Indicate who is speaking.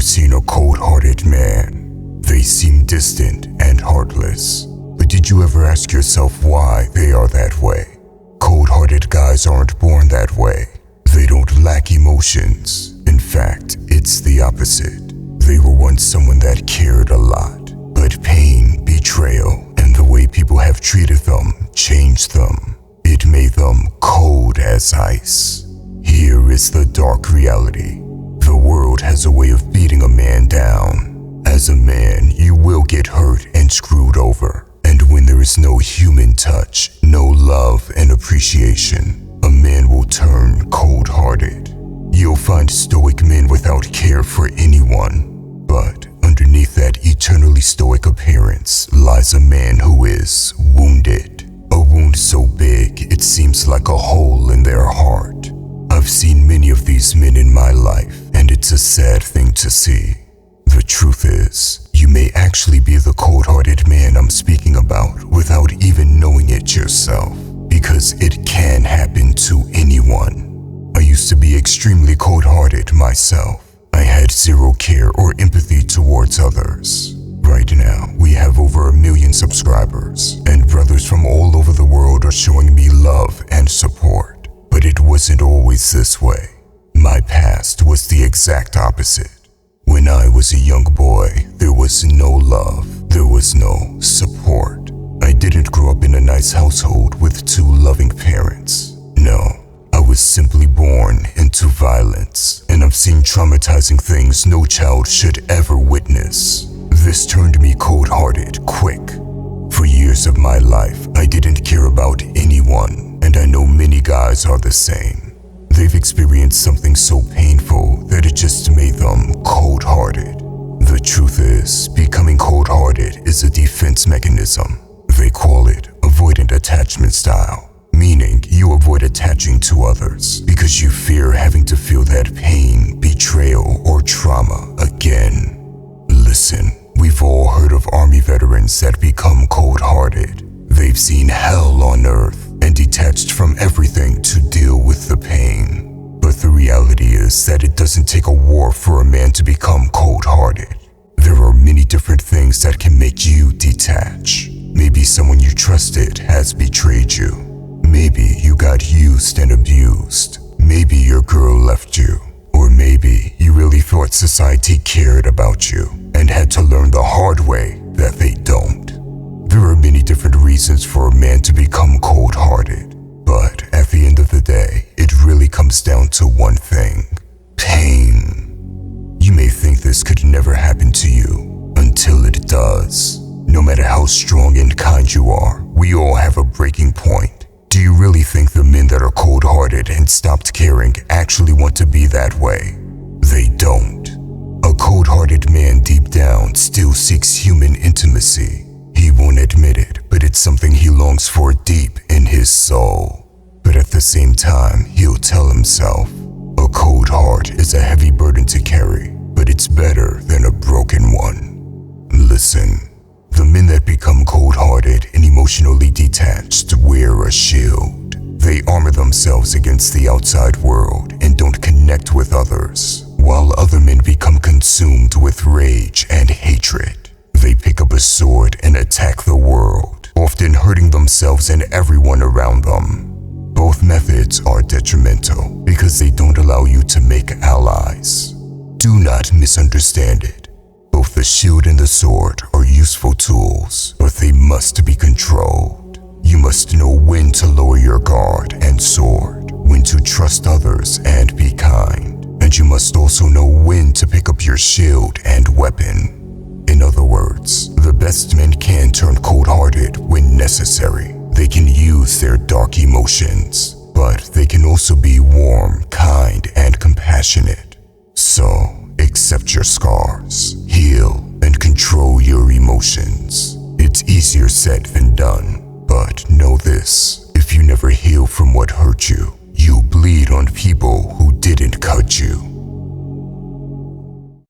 Speaker 1: ever seen a cold-hearted man? They seem distant and heartless. But did you ever ask yourself why they are that way? Cold-hearted guys aren't born that way. They don't lack emotions. In fact, it's the opposite. They were once someone that cared a lot. But pain, betrayal, and the way people have treated them changed them. It made them cold as ice. Here is the dark reality. The world has a way of beating a man down. As a man, you will get hurt and screwed over. And when there is no human touch, no love and appreciation, a man will turn cold-hearted. You'll find stoic men without care for anyone. But underneath that eternally stoic appearance lies a man who is wounded. A wound so big it seems like a hole in their heart. I've seen many of these men in my life, and it's a sad thing to see. The truth is, you may actually be the cold-hearted man I'm speaking about without even knowing it yourself, because it can happen to anyone. I used to be extremely cold-hearted myself. I had zero care or empathy towards others. Right now, we have over 1 million subscribers, and brothers from all over the world are showing me love and support. But it wasn't always this way. My past was the exact opposite. When I was a young boy, there was no love, there was no support. I didn't grow up in a nice household with 2 loving parents. No, I was simply born into violence, and I've seen traumatizing things no child should ever witness. This turned me cold-hearted quick. For years of my life, I didn't care about anyone, and I know many guys are the same. They've experienced something so painful that it just made them cold-hearted. The truth is, becoming cold-hearted is a defense mechanism. They call it avoidant attachment style, meaning you avoid attaching to others because you fear having to feel that pain, betrayal, or trauma again. Listen, we've all heard of army veterans that become cold-hearted. They've seen hell on earth and detached from everything to deal with the pain. But the reality is that it doesn't take a war for a man to become cold-hearted. There are many different things that can make you detach. Maybe someone you trusted has betrayed you. Maybe you got used and abused. Maybe your girl left you. Or maybe you really thought society cared about you and had to learn the hard way that they don't. There are many different reasons for a man to become cold-hearted, but at the end of the day, it really comes down to one thing: pain. You may think this could never happen to you until it does. No matter how strong and kind you are, we all have a breaking point. Do you really think the men that are cold-hearted and stopped caring actually want to be that way? They don't. A cold-hearted man deep down still seeks human intimacy. He won't admit it, but it's something he longs for deep in his soul. But at the same time, he'll tell himself, a cold heart is a heavy burden to carry, but it's better than a broken one. Listen, the men that become cold-hearted and emotionally detached wear a shield. They armor themselves against the outside world and don't connect with others, while other men become consumed with rage and hatred. They pick up a sword and attack the world, often hurting themselves and everyone around them. Both methods are detrimental because they don't allow you to make allies. Do not misunderstand it. Both the shield and the sword are useful tools, but they must be controlled. You must know when to lower your guard and sword, when to trust others and be kind, and you must also know when to pick up your shield and weapon. In other words, the best men can turn cold-hearted when necessary. They can use their dark emotions, but they can also be warm, kind, and compassionate. So, accept your scars, heal, and control your emotions. It's easier said than done, but know this: if you never heal from what hurt you, you'll bleed on people who didn't cut you.